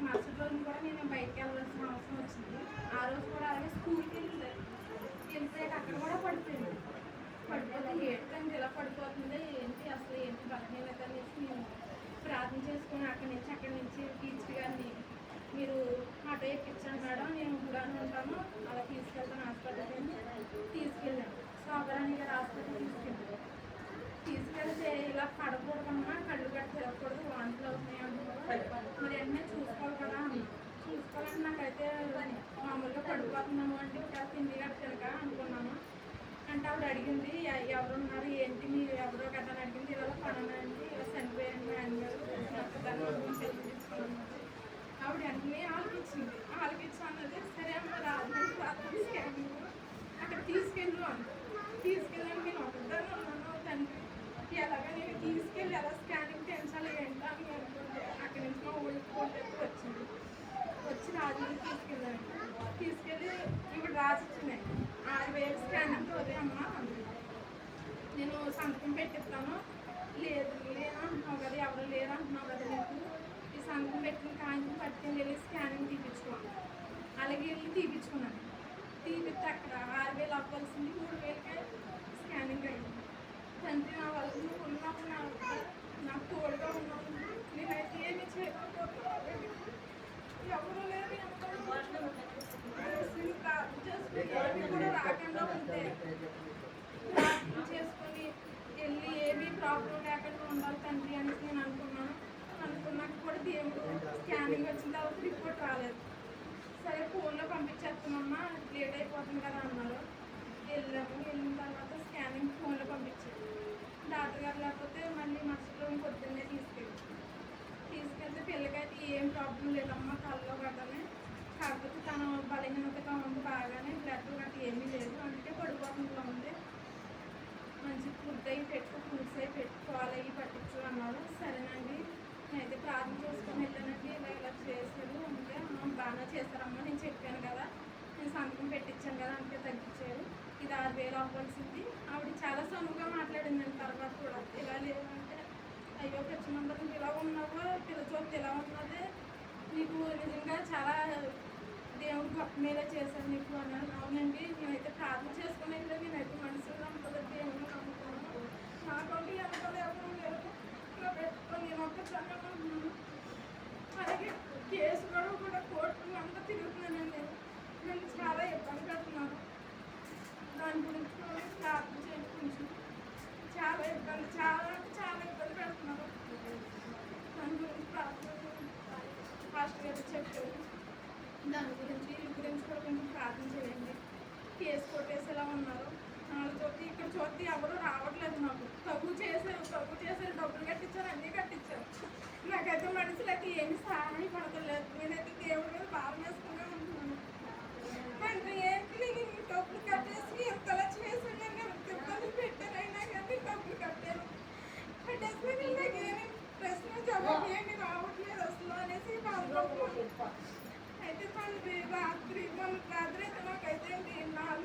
మరుసటి రోజు కూడా నేను బయటకు వెళ్ళాల్సిన అవసరం వచ్చింది. ఆ రోజు కూడా అలాగే స్కూల్కి వెళ్ళిపోయాక అక్కడ కూడా పడిపోయింది. పడిపోతే ఏంటంటే ఇలా పడిపోతుంది ఏంటి అసలు ఏంటి బలహీనత అనేసి నేను ప్రార్థన చేసుకుని అక్కడి నుంచి టీచర్ గారిని మీరు ఆటో ఎక్కించండి మేడం, నేను కూడా ఉంటాను, అలా తీసుకెళ్తాను హాస్పిటల్కి తీసుకెళ్ళాను. శోభరాణి గారు హాస్పిటల్ తీసుకెళ్తే ఇలా పడకూడదమ్మా, కళ్ళు గట్టి తిరగకూడదు, వాంతులు అవుతున్నాయి అంటున్నారు. మరి వెంటనే చూసుకోవాలి కదా, చూసుకోవాలంటే నాకైతే మామూలుగా పడిపోతున్నాము అంటే ఒక తిండి గట్టి తినక అనుకున్నాను. అంటే ఆవిడ అడిగింది ఎవరున్నారు ఏంటి మీరు ఎవరో కదా అని అడిగింది. ఇలా పననండి ఇలా చనిపోయాను మా ఆయనగారు ఆవిడ వెంటనే ఆలకిచ్చి అన్నది. సరే అమ్మ రాజమండ్రి స్కానింగ్ అక్కడ తీసుకెళ్ళు అంత తీసుకెళ్ళాను. నేను ఒకదాన్ని ఉన్నాను తండ్రి, ఎలాగ నేను తీసుకెళ్ళి ఎలా స్కానింగ్ తెంచాలి ఏంటో అని అనుకుంటే అక్కడి నుంచి మా ఊళ్ళకి వచ్చింది. వచ్చి రాజమండ్రి తీసుకెళ్ళి ఇప్పుడు రాసిచ్చినాయి 6,000 స్కానింగ్ ఉదయమ్మా నేను సంతకం పెట్టిస్తాను. లేదు అంటున్నావు కదా, ఎవరు లేరు అంటున్నావు కదా, నీకు ఈ సంతకం పెట్టిన కాంతి పట్టుకొని వెళ్ళి స్కానింగ్ తీపించుకోండి. అలాగే వెళ్ళి తీపించుకున్నాను. తీపిస్తే అక్కడ 6,000 అవ్వాల్సింది 3,000కే స్కానింగ్ అయింది. తండ్రి నా వల్ల నువ్వు ఉన్నప్పుడు నాకు తోడుగా ఉన్నావు, నేనైతే ఏమి చేయకపోతున్నాను, ఎవరు లేదు చేసుకుని కూడా రాకుండా ఉంటే ప్రార్థన చేసుకొని వెళ్ళి ఏమీ ప్రాబ్లం లేకుండా ఉండాలి తండ్రి అని నేను అనుకున్నాక కూడా దేవుడు స్కానింగ్ వచ్చిన తర్వాత రిపోర్ట్ రాలేదు. సరే ఫోన్లో పంపించేస్తామమ్మా లేట్ అయిపోతుంది కదా అన్నారు. వెళ్ళిన తర్వాత స్కానింగ్ ఫోన్లో పంపించారు. డాక్టర్ గారు లేకపోతే మళ్ళీ మరుసటి రోజు పొద్దున్నే తీసుకెళ్తే పిల్లకైతే ఏం ప్రాబ్లం లేదమ్మా కళ్ళలో గట్టనే, కాకపోతే తను బలహీనతగా ఉంది బాగానే, బ్లడ్ గట్ట ఏమీ లేదు, అందుకే పడిపోకుండా ఉంది, మంచి ఫుడ్ అవి ఫ్రూట్స్ అవి పాలు అవి పట్టించు అన్నారు. సరేనండి నేనైతే ప్రార్థన చేసుకొని వెళ్ళానండి. ఇలా చేశారు అంటే బాగా చేశారమ్మా, నేను చెప్పాను కదా, నేను సంతకం పెట్టించాను కదా, అందుకే తగ్గించారు, ఇది 6,000 అవ్వాల్సింది. ఆవిడ చాలా సనువుగా మాట్లాడిందండి. తర్వాత కూడా ఇలా లేదంటే అయ్యో పిచ్చినందరూ ఇలా ఉన్నావో పిల్ల చూస్తే ఇలా ఉన్నది, నీకు నిజంగా చాలా దేవుడు గొప్ప మేలే చేశాను నీకు అన్నాను. అవునండి నేనైతే ప్రార్థన చేసుకుని వెళ్ళి నేనైతే మనసులో నమ్ముతుంది దేవుడు నమ్ముకున్నాను, నాకంటే ఎంత ఎవరు లేరు, ఇలా పెట్టుకొని నేను ఒక చదువుకుంటున్నాను. అలాగే కేసు కూడా కోర్టు అంతా తిరుగుతున్నానండి, నేను చాలా ఇబ్బంది పెడుతున్నాను. దాని గురించి ప్రార్థన చేసుకుంటున్నాను. చాలా ఇబ్బంది పెడుతున్నారు. దాని గురించి ప్రార్థన ఫాస్ట్ గారు చెప్పారు. దాని గురించి వీళ్ళ గురించి కూడా కొంచెం ప్రార్థన చేయండి. కేసు కొట్టేసేలా ఉన్నారు. ఇక్కడ చూస్తే ఎవరు రావట్లేదు, నాకు తగ్గు చేశారు డబ్బులు కట్టించారు, అన్నీ కట్టించారు. నాకైతే మనుషులకి ఏమి సహాయం పడతలేదు. నేనైతే దేవుడి మీద భారం వేసుకునే ఉంటున్నాను. అంటే ఏంటి నేను డబ్బులు కట్టేసి ఎంతలా చేశాను, నేను ఇబ్బందులు పెట్టానైనా కానీ డబ్బులు కట్టాను. కట్టేసి నాకు ఏమి ప్రశ్న జవాబు ఏమి రావట్లేదు అసలు అనేసి బాధపడుతున్నాను. అయితే మొన్న రాత్రి అయితే నాకైతే 4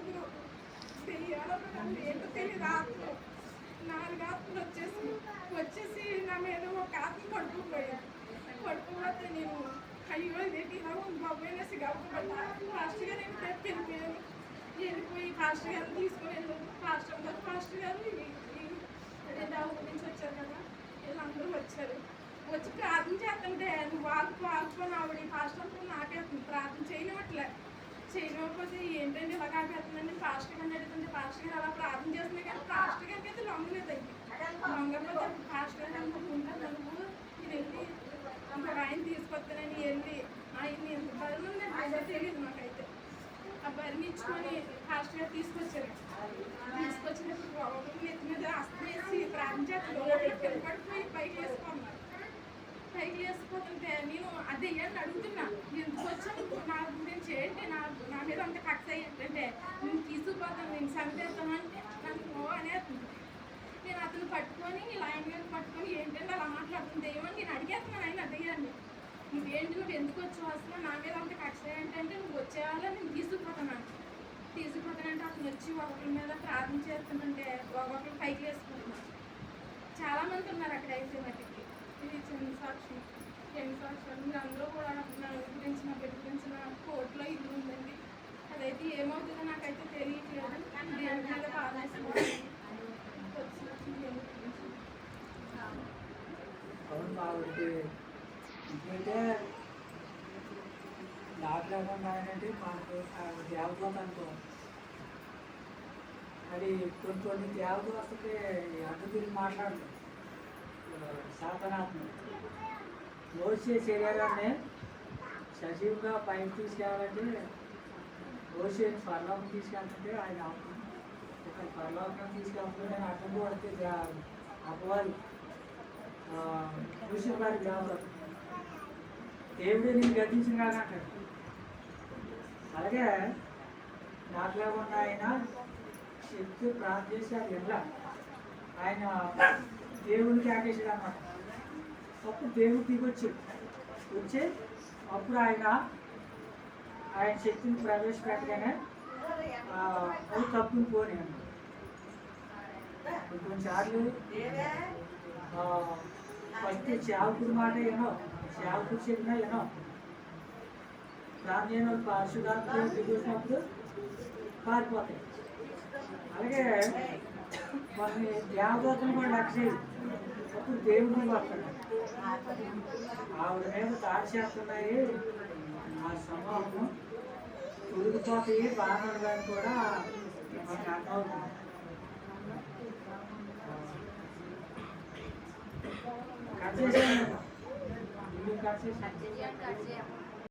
ఏంటో తెలియదు ఆత్మలు 4 ఆత్మలు వచ్చేసి నా మీద ఒక ఆత్మ పడుకోపోతే నేను అయ్యో ఇదేంటి ఇలా ఉంది బాబు అనేసి గబగబా ఫాస్ట్ గారు వెళ్ళిపోయి ఫాస్ట్ గారు తీసుకుని వెళ్ళాను. ఫాస్ట్ గారు డౌన్ నుంచి వచ్చారు కదా, వీళ్ళందరూ వచ్చి ప్రార్థన చేస్తుంటే నువ్వు ఆడుకొని ఆవిడ ఫాస్ట్ అనుకుని నాకేస్తుంది, ప్రార్థన చేయనివ్వకపోతే ఏంటంటే ఇలా కాకేస్తుందండి. ఫాస్ట్ గారిని అడుగుతుంటే ఫాస్ట్ గారు అలా ప్రార్థన చేస్తుంది కానీ ఫాస్ట్ గారికి అయితే లొంగలేదండి. లొంగకపోతే ఫాస్ట్ గారు అనుకుంటా నువ్వు ఇది వెళ్ళి ఇంకా ఆయన తీసుకొస్తానని వెళ్ళి ఆయన్ని ఎంత బలం ఉందండి అదే తెలియదు నాకైతే. ఆ బరిని ఇచ్చుకొని ఫాస్ట్ గారు తీసుకొచ్చినప్పుడు ఒకరికి నెత్తి మీద అస్తం వేసి ప్రార్థన చేస్తాను పడిపోయి పైకి వేసిపోతుంటే నేను అది అని అడుగుతున్నా, ఎందుకు వచ్చాను నా గురించి ఏంటి, నా మీద అంత కక్ష ఏంటంటే నేను తీసుకుపోతాను, నేను చంపేస్తాను అంటే నన్ను అనేస్తుంది. నేను అతను పట్టుకొని లైన్ మీద పట్టుకొని ఏంటంటే అలా మాట్లాడుతుంది దెయ్యమని నేను అడిగేస్తున్నాను. ఆయన దెయ్యాన్ని నువ్వేంటి, నువ్వు ఎందుకు వచ్చావు అసలు, నా మీద అంత కక్ష ఏంటంటే నువ్వు వచ్చేవాళ్ళ నేను తీసుకుపోతానంటే అతను వచ్చి ఒకరి మీద ప్రార్థన చేస్తుంటే ఒకరికి పైకి వేసుకుంటున్నాను. చాలామంది ఉన్నారు అక్కడ అయితే మట్టికి. ఇది చిన్న సాక్షి. ఎన్ని సంవత్సరాలు మీరు అందరూ కూడా నా గురించి నా బిడ్డ గురించి నా కోర్టులో ఇల్లు ఉందండి. అదైతే ఏమవుతుందో నాకైతే తెలియట్లేదు. దేవుడి మీద బాధేస్తున్నాను. అవును బాగుంది. ఇంకైతే నాకు లేకుండా ఆయనంటే మాకు దేవదూత అనుకో. అది కొన్ని దేవదూతకి అడ్డు తిరిగి మాట్లాడదు. సాధనాత్మ మోసే శరీరాన్ని సజీవంగా పైకి తీసుకెళ్ళాలంటే మోసేని పరలోకం తీసుకెళ్తుంటే ఆయన ఇక్కడ పరలోకం తీసుకెళ్తుంటే అడ్డం పడితే అపవాది కృష్ణ గారి దేవత దేవుడే నేను గతించిన కాదు అంటాడు. అలాగే నాకు లేకుండా ఆయన చెప్తే ప్రార్థన చేసి అది ఎలా ఆయన దేవునికి ఆకేసాడు అన్నమాట. అప్పుడు దేవుడు దిగొచ్చాడు. వచ్చి అప్పుడు ఆయన శక్తిని ప్రవేశపెట్టగానే అది తప్పుని పోనీ కొన్నిసార్లు ఫస్ట్ సేవకుడి మాట ఏనో సేవకుడు చెప్పినా ఏనో ప్రార్థన చేయని పరిశుధాత్మ దిగొచ్చినప్పుడు పారిపోతాయి. అలాగే కొన్ని దేవదూతను కూడా లక్ష్య అప్పుడు దేవుడిని వస్తాడు. ఆవిడ మీద దాడి చేస్తున్నాయి. ఆ సమూహం తొలగిపోతాయి. బాణాలు కానీ కూడా మనకు అర్థమవుతుంది. కట్ చేసాను. కట్ చేసాను.